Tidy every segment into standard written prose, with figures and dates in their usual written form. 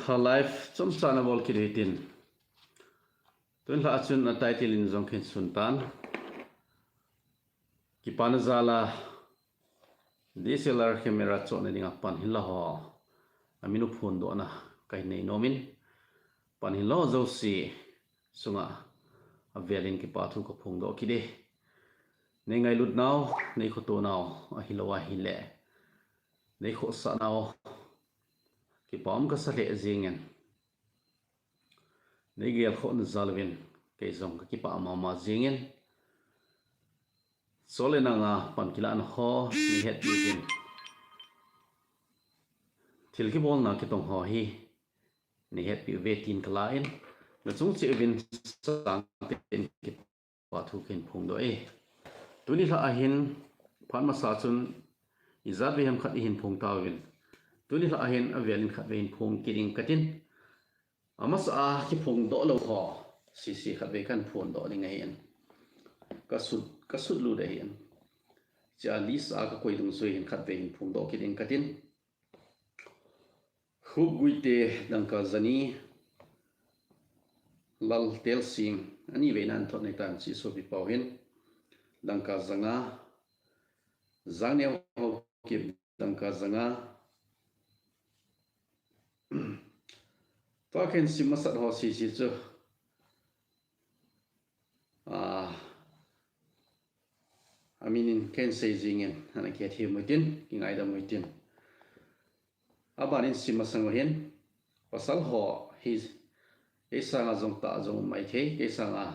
her life chom chana bol kiritin tun la chun na title in zong khin suntan ki panazala DSLR camera chon ni nga pan hila ho aminu phone do na kai nei nomin pan hilo zo si sunga avelin ki pathu ko phung do ki de nei ngai lut naw nei kho to naw a hilowa hile nei kho sa naw ki pom ka sa le zingen nei gel kho na zalwin ke zong ka ki pa ma zingen solena nga pan kila an ho ni het zin thil ki bol na ki tong ho hi ni het pi ve tin klain na chung che vin sang ten ki pa thu ken phung do e tuni la a hin phan ma sa chun izat ve hem khat hin phung ta win tuni la a hin a velin khat ve hin phung kiring katin amas a ki phung do lo ho si khat ve kan phun do ni ngai hen ka sut lu de hen cha lisa ka koi dung sui hin khat ve hin phung do kiring katin khub guite dangka zani lal tel sing ani ve nan thot nei tan chi so bi pau hin dangka zanga zangneu ho ki dangka zanga to ken simasat ho si chu aminin ken sei jingen ana ke thi mutin kingai da mutin abanin simasang hen pasal ho hi esanga jong ta jong mai the esanga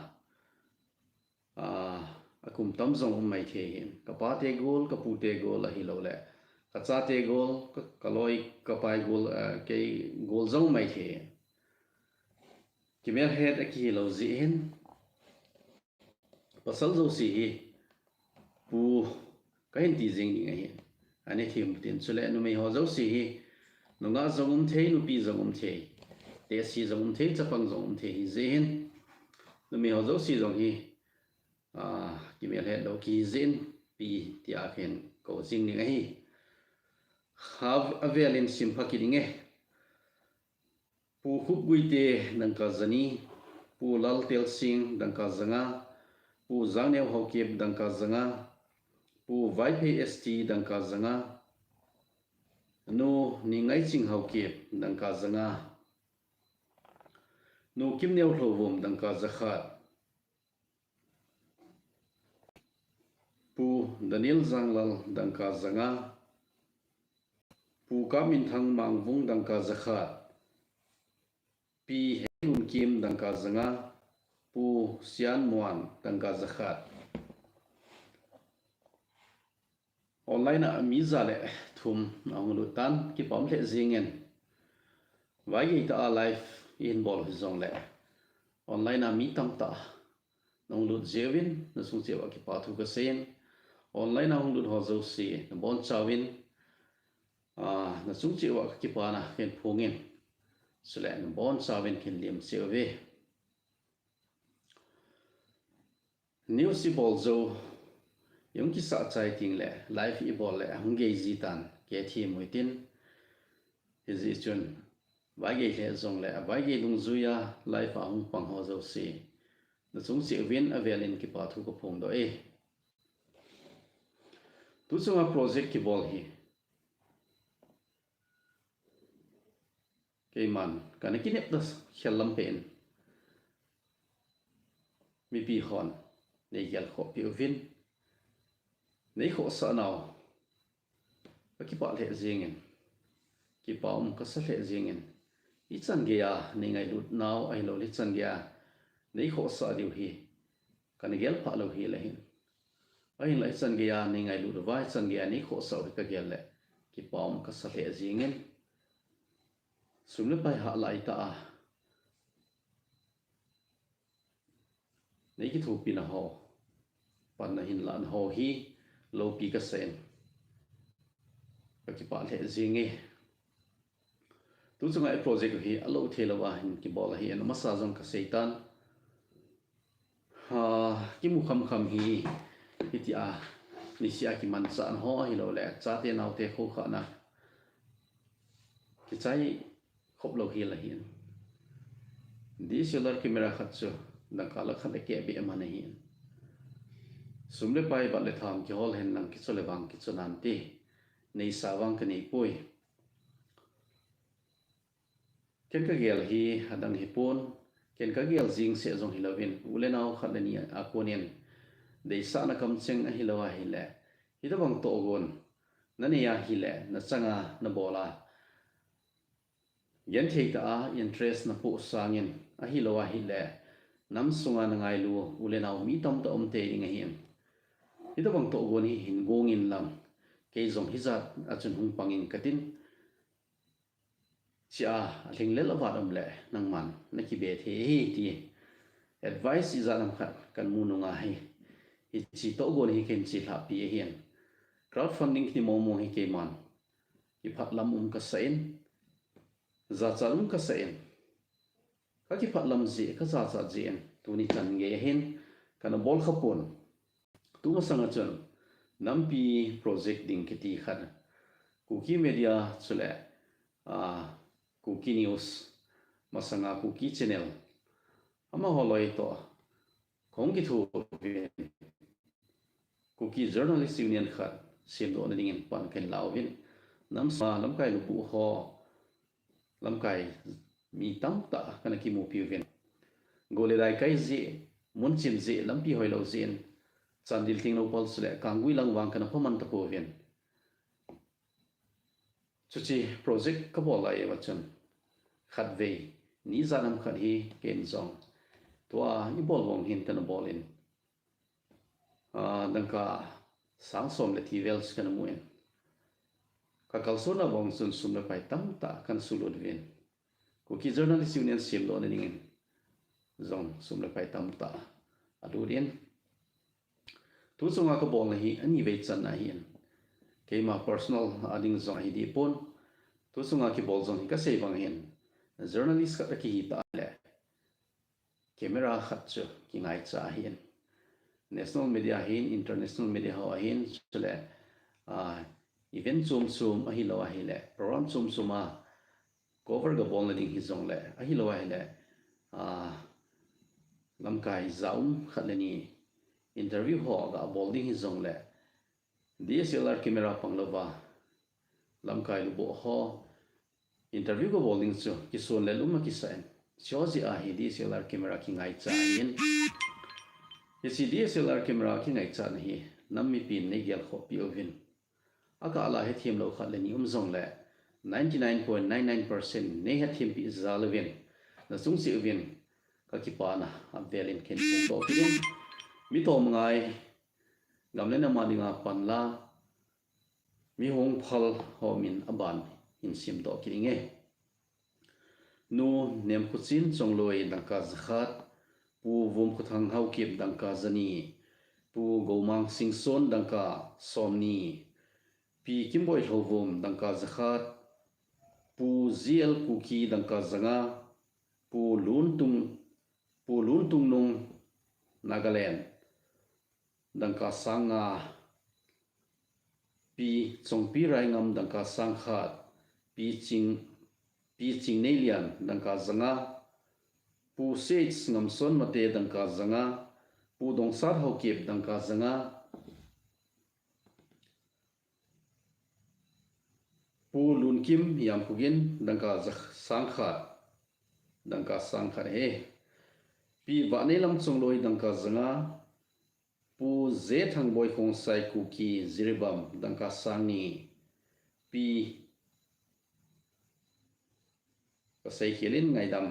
akum tam jong mai the hen kapa te gol kapu te gol a hi lo le ka cha te gol ka loi ka pai gol ke gol jong mai the kimer het a ki lo ji hen pasal zo si hi pu ka hin ti jing ni ngai ani thim tin chule nu mai ho zo si hi nunga zongum the nu pi zongum the te si zongum the chapang zongum the hi zen nu mi ho zo si zong hi ki mel he do ki zen pi ti a khen ko jing ni ngai have avelin sim phaki nge pu khup guite nangka zani pu lal tel sing dangka zanga pu zangneu ho kep dangka zanga pu vai st dangka zanga nu ni ngai ching hau kep dangka zanga nu kim neu hlovum dangka zakhat pu daniel zanglal dangka zanga pu kamin thang mangvung dangka zakhat pi helun kim dangka zanga pu sian muan dangka zakhat online a mi zale thum anglutan ki pom le zingen vai gi ta live in bol zong le online a mi tam ta nong lut jewin na sung chewa ki pa thu ka sen online a hong lut ho zo si na bon chawin na sung chewa ki pa na ken phungin sule na bon chawin ken lim chewe news si bol zo yung ki sa chai ting le life i bol le hung ge ji tan ke thi muitin hi chun vai ge he zong le vai ge lung zuya life a hung pang ho zo si na chung si win avelin ki pa thu ko phung do e tu chunga project ki bol hi ke man kana ki nep das khelam pen mi pi khon nei gel kho pi win nei kho sa naw ki pa le zingen ki pa ka sa le zingen i chan ge ya nei ngai lut naw ai lo le chan ge ya nei kho sa diu hi kan gel pha lo hi le hin ai lai chan ge ya nei ngai lut vai chan ge ya nei kho sa ka gel le ki pa ka sa le zingen sumle pai ha lai ta nei ki thu pi na ho pan na hin lan ho hi lo pi ka sen ki pa le zinge tu chunga e project hi alo thelawa hin ki bola hi an masa jong ka seitan ki mu kham hi itia ni sia ki man sa ho hi lo le cha te nau te kho kha na ki chai khop lo hi la hian DSLR camera khat chu dang kala khat ke be ma na hian sumle pai ba le tham ki hol hen nang ki chole bang ki chunan ti nei sawang ka nei poi ken ka gel hi hadang hi pon ken ka gel jing se jong hilovin ulenau khalani akonian dei sa na kam cheng a hilowa hi le hi da bang to gon nania hi le na changa na bola yan thei ta interest na pu sangin a hilowa hi le nam sunga na ngai lu ulenau mi tam ta om te ringa hian hi da bang to gon hi hin gongin lam ke jong hi zat a chun hung pangin katin chia thing le lawat om le nang man na ki be the hi ti advice is anam khat kan mu nu nga hi hi chi to gon hi ken chi tha pi hian crowdfunding ni mo mo hi ke man ki phat lam ka sain za chalum ka sain ka ki phat lam ji ka za cha ji en tu ni chan nge hin kana bol khapon tu ma sanga chan nampi project ding ki ti khan kuki media chule kuki news masanga kuki channel ama holoi to kong ki thu kuki journalist union khat sim do na dingin pan ken lawin nam sa lam kai lu bu ho lam kai mi tam ta kana ki mu pi ven gole dai kai ji mun chim ji lam pi hoi lo zin chandil ting no pol sle kangui lang wang kana phaman ta ko ven chuchi project ka bola e wachan khat ve ni zanam khat hi ken zong tua i bol wong hin tan bolin dangka sang som le tvels kan muin ka kalsona wong sun sum le pai tam ta kan sulud ven ko ki journalist union sim do ning zong sum le pai tam ta adurian tu sunga ka bol hi ani ve chan na hian keima personal ading zong hi di pon tu sunga ki bol zong ka sei bang hian journalist ka ki hi ta le camera khat chu ki ngai cha hian national media hin international media ho hin chule event chum a hi lo a hi le program chum a cover ga bol na ding hi zong le a hi lo a hi le lam kai zaum khat le ni interview ho ga bol ding hi zong le DSLR camera panglova lam kai lu bo ho interview ga bol ding chu ki son le luma ki sain chozi a hi DSLR camera ki ngai cha hin yesi DSLR camera ki ngai cha hi nammi pin nei gel kho pi ovin aka ala he thim lo khat le ni zong le 99.99% nei he thim pi zalvin na sung si ovin ka ki pa na abelin ken ko to kin mi to ngai gamle na ma dinga panla mi hong phal homin aban in sim to kiringe nu nem khuchin chongloi dangka zakhat pu vom khuthang hau kip dangka zani pu gomang singson dangka somni pi kimboi thovom dangka zakhat pu ziel kuki dangka zanga pu luntung nung Nagaland dangka sanga pi chongpi raingam dangka sangkhat pi ching nelian dangka zanga pu sech ngam son mate dangka zanga pu dongsat hokip dangka zanga pu lunkim yam kugin dangka sangkhat he pi ba nei lam chongloi dangka zanga pu ze thang boy khong sai kuki ziribam dangka sangni pi ka sei khelin ngai dam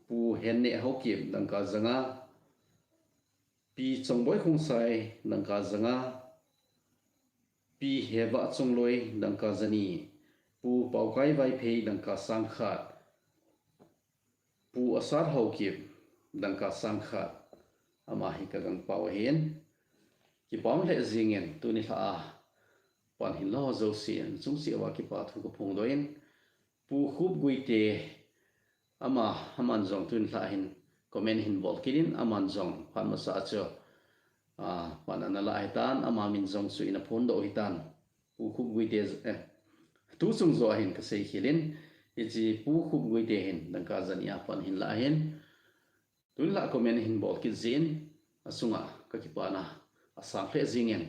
pu henne hokip dangka zanga pi chongboy khong sai dangka zanga pi heba chongloi dangka zani pu paukai vai phei dangka sangkhat pu asar hokip dangka sangkhat ama hi ka gang paw hen ki pawng le zingen tu ni tha pan hin lo zo sian chung si wa ki pa thu ko phung doin pu khub guite ama haman zong tun tha hin comment hin bol kirin aman zong pan ma sa cho pan an la hitan ama min zong su ina phon do hitan pu khub guite tu chung zo hin ka sei hilin ichi pu khup goi te hin dang ka zania pan hin la hin tun la comment hin bol ki zin asunga ka ki pana asang phe zingen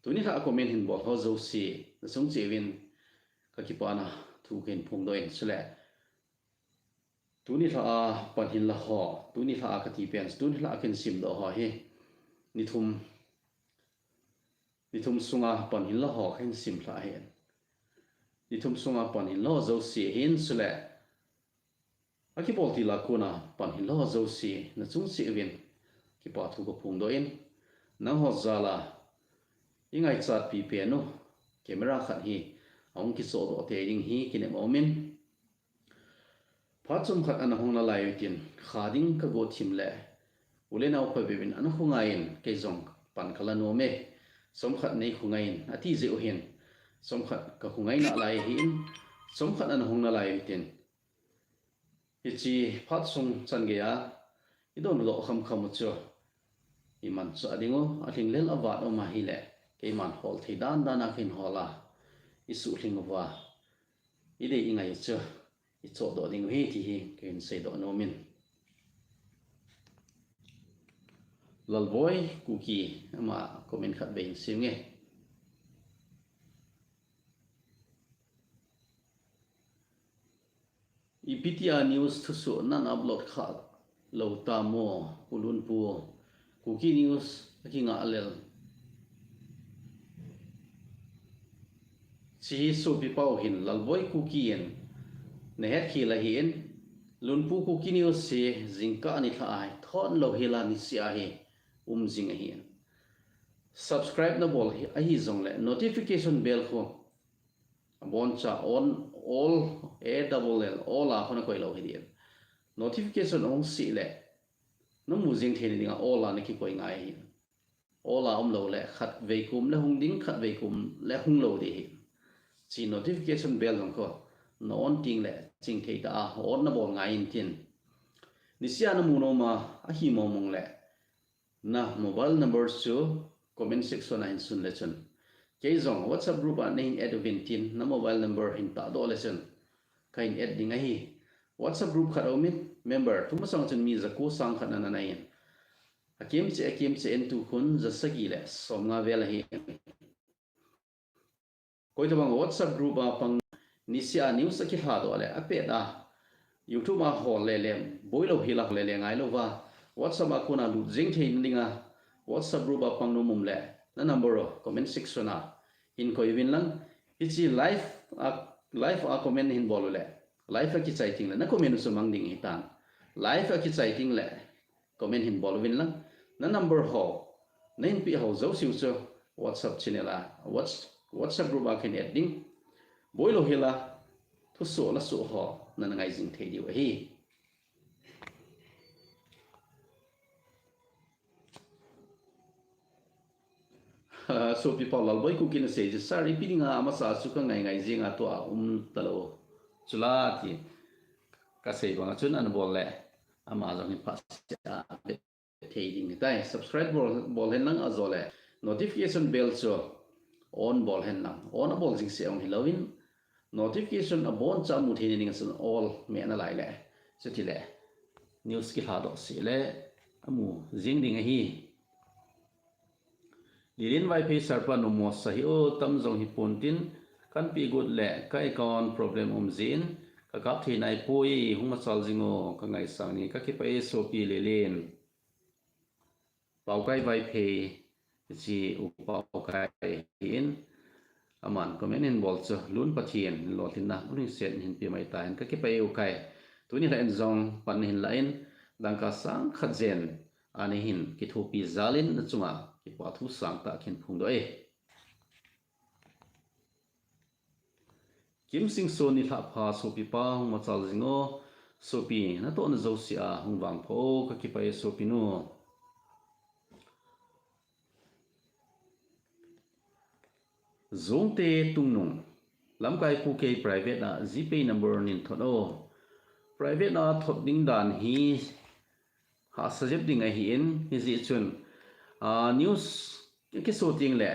tuni la comment hin bol ho zo si sung chewin ka ki pana thu ken phung do en sule tuni la pan hin la ho tuni la ka ti pen tuni la ken sim do ho he ni thum sunga pan hin la ho khen sim la hen ni thum sunga pan hin lo zo si hin sule aki bol ti la kuna pan hin lo zo si na chung si win ki pa thu ko phung do in nang ho zala ingai chat pi pe no camera khat hi ong ki so do te ding hi ki ne momin pha chum khat an hong la lai tin khading ka go thim le ule nau pa bebin an hungain ke zong pan khala no me som khat nei khungain ati je o hin som khat ka khungai na lai hin som khat an hong na lai tin ichi phat sum chan ge ya idon lo kham kham chu iman chu adingo athing lel awat o ma hi le ke man hol thei dan dan a khin hola isu thing wa ide ingai chu i cho do ding hi ti hi ken se do no min lalboy kuki ama comment khat bein sim nge ipitia news thu su nan upload khat lo ta mo ulun pu kuki news ki nga alel chi su pi pau hin lalboy kuki en ne het khi la hin lun pu kuki news se jingka ni tha ai thon lo hila ni sia hi jing hi subscribe na bol hi a hi zong le notification bell kho bon cha on all a double l all a khona koi lo hi dian notification ong si le no mu jing the ni nga all a ni ki koi ngai hi all a lo le khat ve kum le hung ding khat ve kum le hung lo di hi chi notification bell long kho non ting le ching thei ta on na bol ngai in tin ni sia na mu no ma a hi mo mong le na mobile number chu comment section in sun lesson ke zong whatsapp group a nei add vintin na mobile number hin ta do lesson kain add ding a hi whatsapp group kharo min member thuma sang chun mi zaku sang khana na nai akem che en tu khun jasagi le som nga vel hi koi to bang whatsapp group a pang nisia news ki ha do le a pe da youtube a hol le le boilo hilak le le ngai lo wa whatsapp a kuna lu jing thein ninga whatsapp group a pang no mum le na number comment section a in koi win lang ichi live a comment hin bol le live a ki chai ting le na comment su mang ding hi tan live a ki chai ting le comment hin bol win lang na number ho nen pi ho zo siu chu whatsapp channel a whatsapp group a ken adding boilo hila thu so la so ho na ngai jing thei di wa hi so people lalboi ku kin se sari pininga ama sa su ka ngai jinga to talo chula ti ka sei bang chun an bol le ama jong ni pas thei ding ni tai subscribe bol hen lang azole notification bell cho on bol hen lang on bol jing se ong hilowin notification a bon cha mu theni ning sun all me na lai le se ti le news ki ha do si le amu jing ding a hi lirin vai phe sarpa no mo sahi o tam jong hi pontin kan pi good le ka account problem zin ka kap thi nai poi huma chal jingo ka ngai sang ni ka ki pa so pi le len pau kai vai phe chi u pau kai hin aman comment in bol cho lun pathian lotin na unin set hin pi mai ta hin ka ki pa u kai tuni la en zong pan hin la in dang ka sang khat zen ani hin ki thu pi zalin na chunga ki pa thu sang ta khin phung do e kim sing so ni tha pha so pi pa ma chal jingo so pi na to na zo sia hung wang pho ka ki pa so pi no zong te tung nung lam kai pu ke private na gpay number nin thono private na thot ding dan hi ha suggest ding a hi in hi ji chun news ki so ting le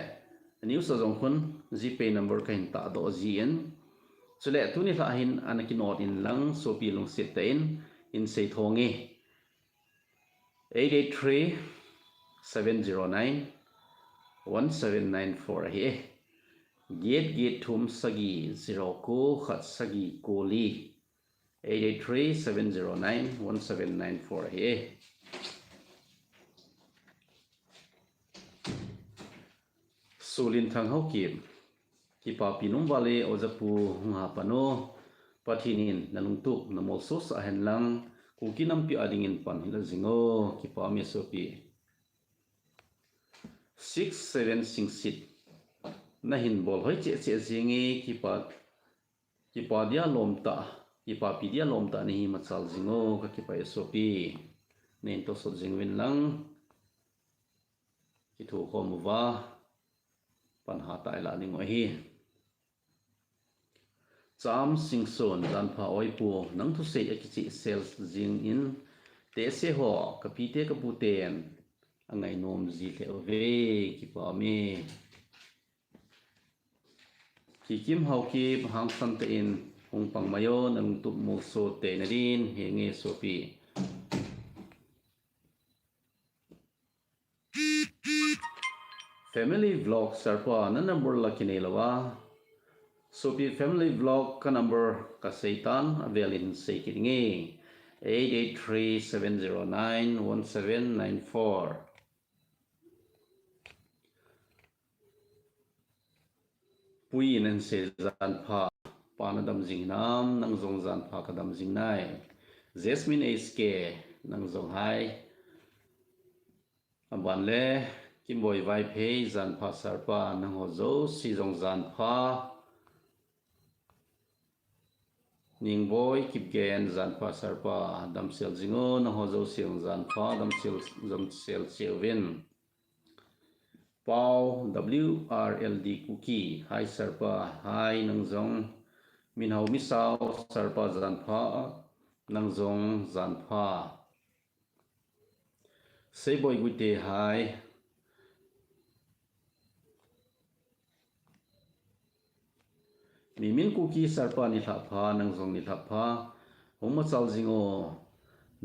news zong khun gpay number kain ta do gn chu le tu ni la hin anakin ot in lang so pi long sit te in sei thongi 883 709 1794 hi get thum sagi 0 ko khat sagi ko li 883 709 1794 hi Sulin thang hau ki pa pinum vale ojapu nga pano pathinin nalungtuk namol so sa hen lang ku kinam pi adingin pan hila zingo ki pa me so pi 6766 na hin bol hoi che zingi ki pa dia lomta ki pa pi dia lomta ni hi machal zingo ka ki pa so pi nen to so jingwin lang ki thu khom wa pan ha tai la ni ngoi hi cham singson dan pha oi pu nang thu se ki chi sales jing in te se ho ka pi te ka pu ten angai nom ji the ve ki pa me ki kim hau ki hang san te in hong pang mayo nang tu mo so te na din he nge so pi family vlog sarpa na number lakine lawa so pi family vlog ka number ka seitan avelin seikinge 8837091794 puin en se zan pha panadam jingnam nang zong zan pha kadam jingnai Jasmine SK nang zong hai aban le kimboy vai phei zan pha sarpa nang ho zo si zong zan pha ning boy kip gen zan pha sarpa dam sel jingo nang ho zo siang zan pha dam sel selvin pau WRLD kuki hai sarpa hai nang zong min hau mi sao sarpa zan pha nang zong zan pha sei boy gute hai mimin kuki sarpa ni tha pha nang zong ni tha pha homa chal jingo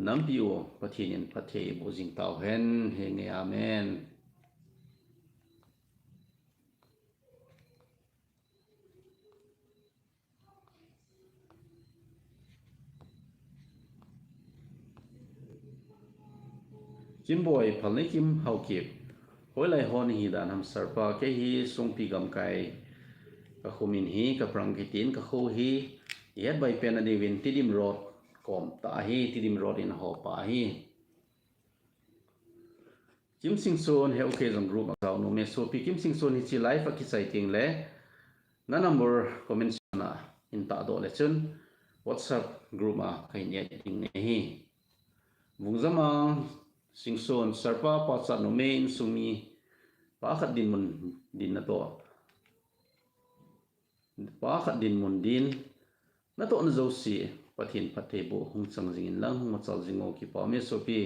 nampio pathinin pathe bo jing tau hen he nge amen kim boy phalne kim hau kip hoi lai hon hi dan ham sarpa ke hi sung pi gam kai ka khumin hi ka prang ki tin ka kho hi yet by pen adi win tidim road kom ta hi tidim road in ho pa hi kim sing son he okay jong group account no me so pi kim sing son hi chi live a ki chai ting le na number comment na in ta do le chun whatsapp group ma kai ne ting ne hi bungzama sing son sarpa pa cha no me in sumi pa khat din mun din na to pa khat din mun din na to na zo si pathin pathe bo hung chang jing lang hung chal jingo ki pa me so pi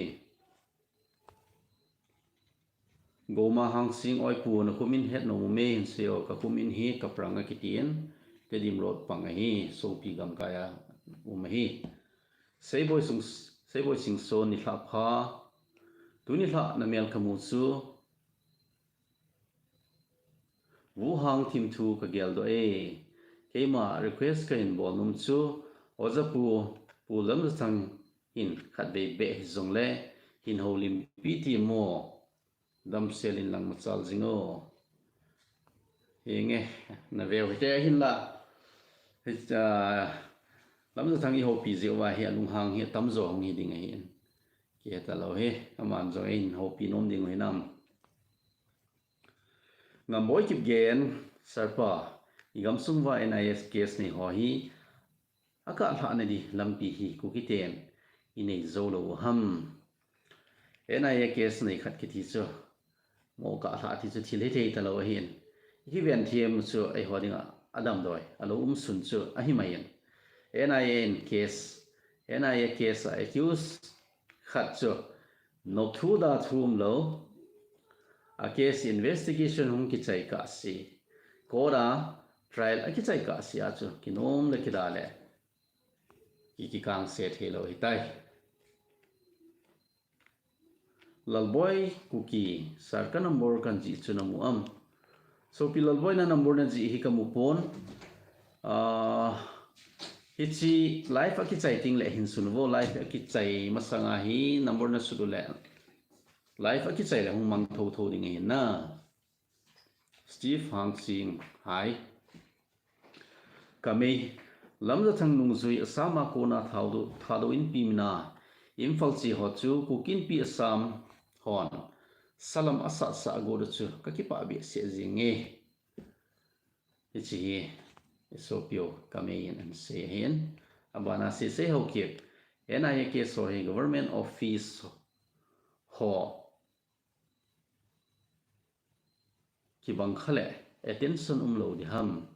goma hang sing oi pu na khumin het no me hin seo ka khumin hi ka pranga ki tien te dim road panga hi so pi gam kaya hi sei boy sing so ni tha pha tu ni tha na mel kamu chu wu hang thim thu ka gel do keima request ka in bol num chu oza pu lam sang in khat be zong le hin holim pt mo dam selin lang machal jingo henge na ve te hin la lam sang i ho pi je wa he lung hang he tam zo ngi ding hin ke ta lo he aman zo in ho pi nom ding he nam ngam boy kip gen sarpa igam sungwa NIS case ni ho hi aka tha na di lampi hi ku ki ten inei zo lo ham NIS case nei khat ki thi chu mo ka tha thi chu thil he thei ta lo hin hi ven thiam chu ai ho dinga adam doi alo sun chu a hi mai NIS case accuse khat chu no thu da thum lo a case investigation hung ki chai ka si koda trial aki chai ka sia chu kinom le kidale ki kang se thelo hitai lalboy kuki sarka number kan ji chu namu am so pi lalboy na number na ji hi kamu pon hichi life aki chai ting le hin sunwo life aki chai masanga hi number na su le life aki chai le hung mang tho tho ding hin na Steve Hang Sing hai kami lamda thang nung zui asama kona thado in pimna imphal chi ho chu kukin pi asam hon salam asa sa go chu kakipa bi se jinge ichi esopio kami an se hen abana se ho ke NIA ke so he government office ho ki bang khale attention lo di ham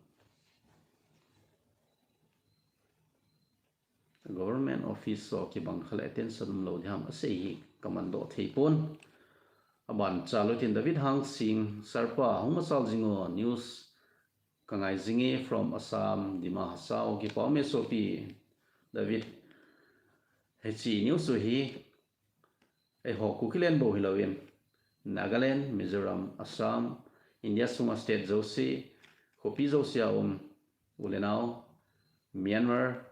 government office so ki bang khale attention lo di ham ase hi commando theipon aban chalutin David Hang Sing sarpa huma sal jingo news kangai jinge from Assam Dima Hasao ki pome sopi David hechi news so hi e ho kukilen bo hilowen Nagaland Mizoram Assam India sunga state zosi hopi zosia ulenau Myanmar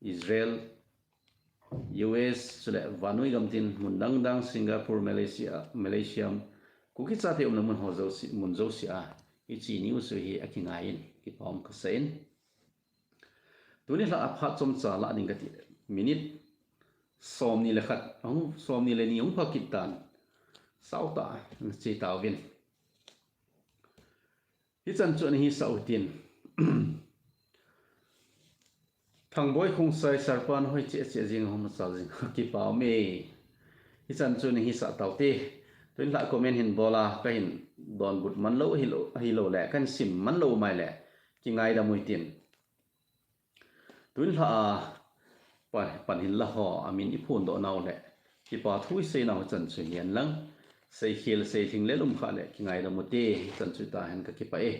Israel US sule vanui gamtin mundang dang Singapore Malaysia kuki chate namun ho zosi mun zosia ichi news hi akingain ki pom kasen tuni la apha chom cha la ning gati minute som ni lekhat som ni le ni Pakistan sauta chi tawin hi chan chu ni sautin thang boy khung sai sarpan hoi che jing hom sa jing ki pa me hi chan chu ni hi sa tawte tuin la comment hin bola ka hin don but man lo hi lo le kan sim man lo mai le ki ngai da moi tin tuin la pan hin la ho amin i phun do naw le ki pa thui se naw chan chu hian lang sei khil sei thing le lum kha le ki ngai da mo te chan chu ta han ka ki pa e